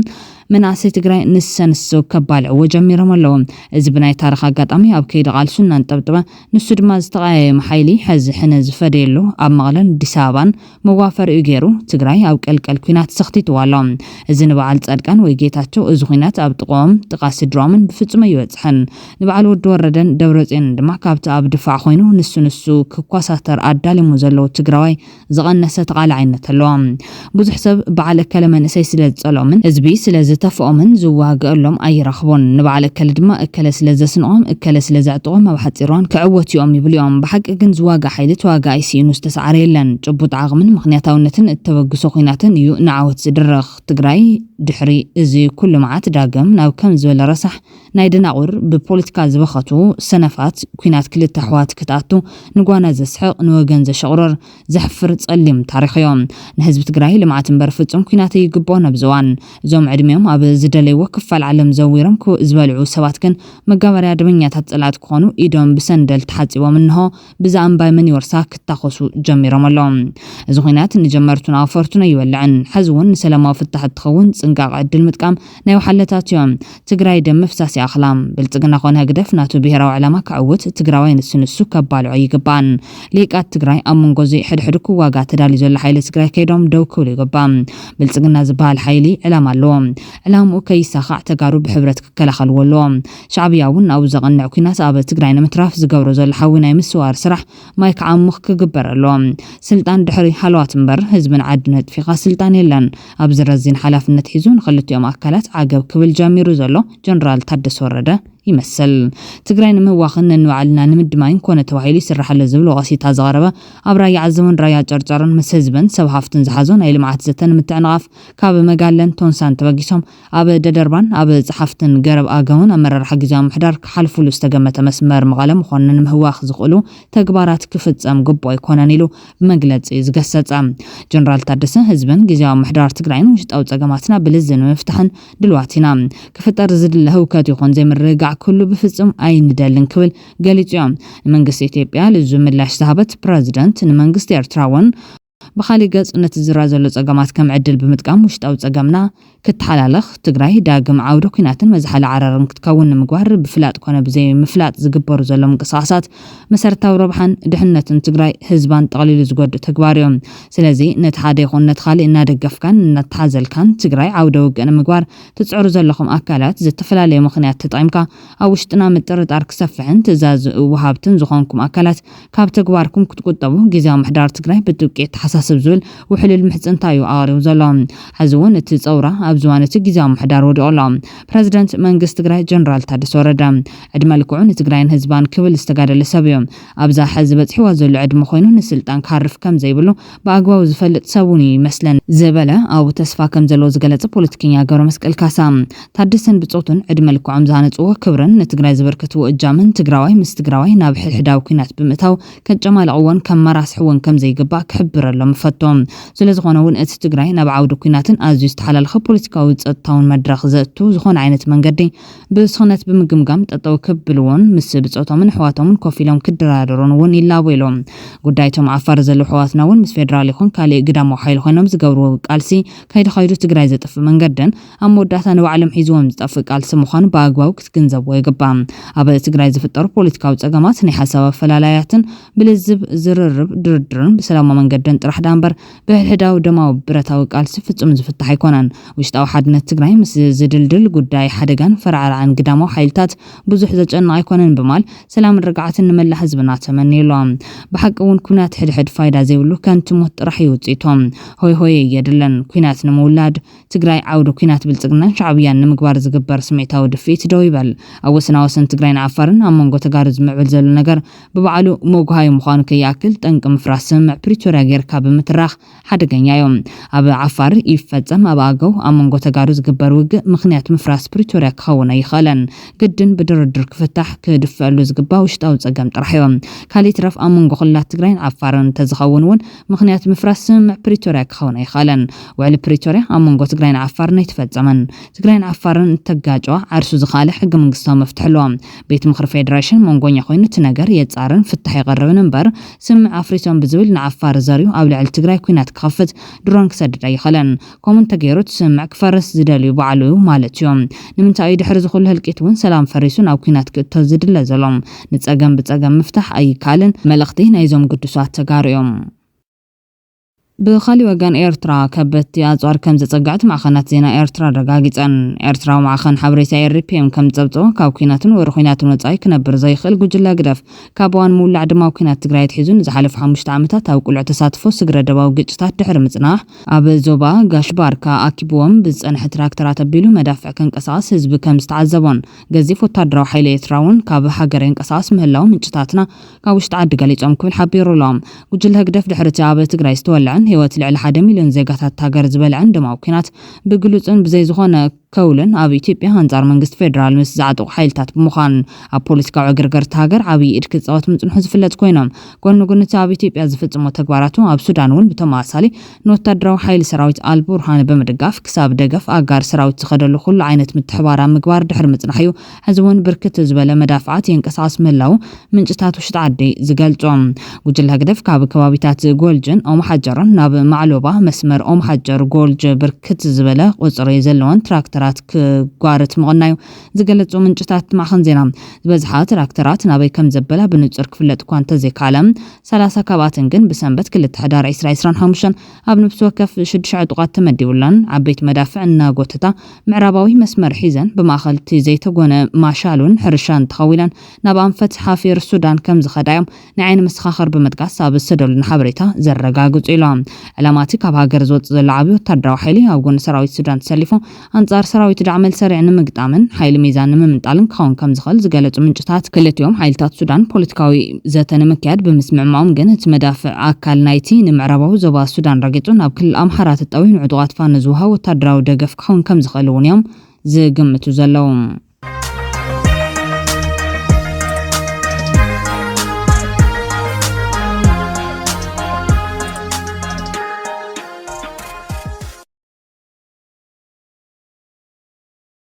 S2: مناسي تجري نسنسو كبال وجميرهم اللهم إذ بناي تاريخ قطعمي أو كيد غالسون ننطبطبه نسود ما استقاي محيلي حز حنز فريلو أمغلن دسابان موافر يجيرو تجري أو كل كينات سختي توالهم إذ نبعل تأركان ويجيتاتو إزغينات أو تقوم تقاس درامن بفتما يوتحن نبعل ودور ردن دورتين دمعكابت أب دفاع خوينو نسو كقاساتر أدالي مزلو تجري زغن نسات على عين تلوم بوز حسب بعل كلمة نسيس لزلومن إذ بيس تفؤمن زواج لهم أي رخبون نبعل كلمة أكلس لزسنهم أكلس لزعتهم أو حتيران كعوة يوم يبليهم بحق جن زواج حيدت واجع يسين مستسعرين لن جبوت عغمن مخنياتونتن التوجس خيناتن ينعوت سدرخ تجري دحري زي كل معات داقم ناو كم زول رسح نايدنا عور ببوليتيكا زبخاتو سنفات كينات كل التحوات كتاتو نقوانا زسحق نوغن زشغرر زحفر تسلم تاريخ يوم نهزب تجري لمعات مبرفتهم كيناتي يقبونا بزوان زوم عدميهم أب زدلي وقف العالم زويرم كو زبالعو سوات كان مقامر يادمنيا تطلعت كونو إيدهم بسندل تحتي ومنها بزعم باي من يورساك تاخصو جميرم اللهم زخينات نجمرتنا وفرتنا يولعن حزون سلام وفتحت تخون سنقاق عدل متقام نايو حلتات يوم تقراي دم مفساسي أخلام بلتقنا خونها قدف ناتو بيهراو علامة كعوت تقراوين السنسو كبالو عي قبان ليقات تقراي أمون قوزي حدحدكو واقات تدالي زول حيلي تقراي كيدوم دوكو لي قبان بلتقنا زبال حيلي علام اللوم علام وكيسا خاع تقارو بحبرة كلاخل واللوم شعبياون أو زغنع كيناس آب تقراي نمتراف زقورو زول حاوينا يمسوار سرح مايك عاموخ كقبر اللوم سلطان دحري حلوات مبر هزبن عدنت في غا سلطان يلن أبزر الزين حلاف النتحيزون خلت يوم أكلات عقب كبل جاميرو زلو جنرال تادس ورده يمثل تقراي نمواخن نوعلنا نمد ماين كونه توحيلي سرح لزبل وغسيتا زغربه ابرا يعزمون رايا جرجرن مسزبن سب حافتن زحازون اي لمعت زتن متعنقف كاب مقالن تونسان تبقيسهم اب ددربان اب صحفتن قرب اقاون امرر حقزام محدار حلفو لستقمت مسمر مغالم خونن مهواخ زقلو تقبارات كفتصم قبو يكونانيلو بمقلص يزقسصم جنرال تادسه حزبن غزاو محدار تقراين وشطاو صقماتنا بلزن مفتحن دلواتنا كفتر زد لهوكات يكون زي مرقع كله بفصم أي ندلن كل قالت يوم منقص إثيوبيا للزملاء اشتهبت بريزيدنت منقص إرتراون بخالي قص نتزرازو لصقامات كم عدل بمتقام وشتاو صقامنا كتحلالخ تقراي داقم عودو كيناتن مزحل عرارن كتكون مقوار بفلات كونه بزي مفلات زقبر زلو مقصاصات مسارتاو ربحان دحنتن تقراي حزبان تقليل زقود تكباريوم سلازي نتحادي يخون نتخالي نادقفكان نتحازلكان تقراي عودو قنا مقوار تسعر زلخم أكالات زتفلالي مخنيات تطعيمكا أو اشتنا مترد أرك سفحن تزاز وهابتن زخونكم أكالات كاب تقواركم كتقطبو جزاو محدار تقراي بدوكي تحساسب زول وحلل محزن تايو آغريو زلوم حزوون تتصورة أبزوانة جزاو محدار ودعولهم بريزيدنت منقص تقراي جنرال تادس وردا عدما لكوعون تقراين هزبان كبل استقاد لسابيوم أبزا حزبت حوازو عدم خوينون السلطان كارف كم زيبلو بأقواو زفلت ساوني مثلا زبالة أو تسفا كم زلو زقلت بوليتكين ياقرو مسك الكاسام تادسن بصوتن عدما لكوعون زانت اوه كبرن نتقراي زبركتو اجامن تقراوي مستقراوي نابح الحداو كينات بمتاو كجمال عوان كم مراس حوان كم زي قبا كحبر اللهم فتوم زلزغونون ات تقراي نابعودو كيناتن ازيو استحلال خبوليتكاو تصطاون مدرخ زتو زخون عينت منقدي بسخونت بمقمقام تطو كبلون مس بصوتهم حواتهم كوفيلهم كدرادرون ون يلاويلهم قدايتهم عفار زلو حواتنا ون مس فيدرال يكون كالي قدامو حيل خوينهم زقورو قالسي كايد خايدو تقراي زطف منقدن أم وداتا نوعلم حيزوهم زطف قالسي مخان باقواو كتكنزب ويقبام أبدا تقراي زفتر بوليتكاو تقامات نحسوا فلالياتن بلزب زررب دردرن بسلامة منقدن طرح دامبر بهالهداو دماو برتاو قالسي فتم زفتح يكونن وشت ውሽጣዊ ሓድነት ትግራይ ምስ ዝድልድል ጉዳይ ሓደጋን ፈርዓርዓን ግዳማዊ ሓይልታት ብዙሕ ዘጨንቕ ኣይኮነን በማል ሰላም ርግዓትን ንመላ ህዝብና ተመኒሎም ብሓቂ እውን ኩናት ሕድሕድ ፋይዳ ዘይብሉ ከንቲ ሞት ጥራሕ ይውፅኢቶም ሆይ ሆይ የድለን ኩናት ንምውላድ ትግራይ ዓውዲ ኩናት ብልጽግናን ሻዕብያን ንምግባር ዝግበር ስሜታዊ ድፊት ደው ይበል ኣብ ወሰናወሰን ትግራይን ዓፋርን ኣብ መንጎ ተጋሩ ዝምዕብል ዘሎ ነገር ብባዕሉ ሞጉሃይ ምዃኑ ከይኣክል ጠንቂ ምፍራስ ስምምዕ ፕሪቶርያ ጌርካ ብምትራኽ ሓደገኛ እዮም ኣብ ዓፋር ይፈጸም ኣብ ኣገው ኣብ መንጎ ተጋሩ ዝግበር ውግእ ምኽንያት ምፍራስ ፕሪቶርያ ክኸውን ኣይኽእለን ግድን ብድርድር ክፍታሕ ክድፈአሉ ዝግባእ ውሽጣዊ ፀገም ጥራሕ እዮም ካሊእ ትረፍ ኣብ መንጎ ክልላት ትግራይን ዓፋርን ተዝኸውን እውን ምኽንያት ምፍራስ ስምምዕ ፕሪቶርያ ክኸውን ኣይኽእለን ውዕሊ ፕሪቶርያ ኣብ መንጎ ትግራይን ዓፋርን ኣይትፈጸመን ትግራይን ዓፋርን ተጋጨዋ ዓርሱ ዝኻለ ሕጊ መንግስታዊ መፍትሕ ኣለዎም ቤት ምክሪ ፌደሬሽን መንጎኛ ኮይኑ እቲ ነገር የጻርን ፍታሕ ይቐርብን እምበር ስምምዕ ኣፍሪሶም ብዝብል ንዓፋር ዘርዩ ኣብ ልዕሊ ትግራይ ኩናት ክኸፍት ድሮን ክሰድድ ኣይኽእለን ከምኡ እንተገይሩ ስምምዕ ክፈርስ ዝደልዩ በዓሉ ማለት እዮም ንምንታይ እዩ ድሕሪ ዝኹሉ ህልቂት እውን ሰላም ፈሪሱ ናብ ኩናት ክእቶ ዝድለ ዘሎም ንፀገም ብፀገም ምፍታሕ ኣይካልን መልእኽቲ ናይዞም ቅዱሳት ተጋሩ እዮም بخالي وجان إيرترا كبت أزوار كم زتجعت مع خنات زينا إيرترا رجاجتن إيرترا مع خن حبري سير ريبيم كم زبطو كاوكيناتون ورخيناتون نتاعي كنبر زي خل جوجلا قدف كابوان مول عد ما وكينات تجريت حزون زحلف حمش تعمتات أو كل اعتصاد فوس جرد باو جتات تحرم زناح أب زوبا جاشبار كأكيبوم بز أن حتراك ترى تبيلو مدافع كان قصاص حزب كم استعذبون جزيفو تدرو حيل يتراون كاب حجرين قصاص مهلاو من جتاتنا كاوش تعد قليت أم كل حبيرو لام جوجلا قدف دحرت عاب تجري استولعن هوت لعل 1 مليون زيغاتات هاجر زبل عندهم وكينات بقلوصن بزي زخونه كولن اب ኢትዮጵያ አንጻር መንግስት ፌደራል ምስ ዛዕጥቁ ሓይልታት ብምዃን ኣብ ፖለቲካዊ ዕግርግር ሃገር ዓብይ ኢድ ክጻወት ምጽንሑ ዝፍለጥ ኮይኖም ጎንጎንቲ ኣብ ኢትዮጵያ ዝፍጽሙ ተግባራቱ ኣብ ሱዳን እውን ብተማሳሊ ንወታደራዊ ሓይሊ ሰራዊት አልቡርሃን በመደጋፍ ክሳብ ደገፍ ኣጋር ሰራዊት ዝኸደሉ ኩሉ ዓይነት ምትሕባራ ምግባር ድሕሪ ምጽናሕዩ ሕዝቡን ብርክት ዝበለ መዳፍዓት የንቀሳቀስ ምህላው ምንጭታት ውሽጥ ዓዲ ዝገልጾም ጉጅለ ህግደፍ ካብ ከባቢታት ጎልጅን ኦም ሓጀርን ናብ ማዕሎባ መስመር ኦም ሓጀር ጎልጅ ብርክት ዝበለ ቁጽሪ ዘለዎን ትራክተር كوارت مغنايو زغلصو منጭታት ማخን ዜና ዝበዝሓ ትራክተራት ናበይ ከም ዘበላ ብንጹር ክፍለጥ እኳ እንተዘይ ካለም 30 ከባትን ግን ብሰንበት 2 ሕዳር 2025 ኣብ ንብስ ወከፍ 6 ዕጡቃት ተመዲቡላን ዓበይት መዳፍዕና ጎተታ ምዕራባዊ መስመር ሒዘን ብማእኸልቲ ዘይተጎነ ማሻሉን ሕርሻን ተኸዊላን ናብ አንፈት ሓፊር ሱዳን ከም ዝኸዳዮም ንዓይኒ መስኻኸር በመጥቃስ ኣብ ሰደሉን ሓበሬታ ዘረጋግጹ ኢሎም ዕላማቲ ካብ ሃገር ዝወጽ ዘሎ ዓብይ ወታደራዊ ሓይሊ ኣብ ጎን ሰራዊት ሱዳን ተሰሊፉ አንጻር ሰራዊት ዳዕመል ሰሪዕ ንምግጣምን ሓይሊ ሚዛን ንምምጣልን ክኸውን ከም ዝኽእል ዝገለጹ ምንጭታት ክልቲኦም ሓይልታት ሱዳን ፖለቲካዊ ዘተ ንምክያድ ብምስምዕማኦም ግን እቲ መዳፍዕ ኣካል ናይቲ ንምዕራባዊ ዞባ ሱዳን ረጊጹ ናብ ክልል ኣምሓራ ተጠዊን ዕጡቃት ፋኖ ዝውሃብ ወታደራዊ ደገፍ ክኸውን ከም ዝኽእል እውን እዮም ዝግምቱ ዘለዎም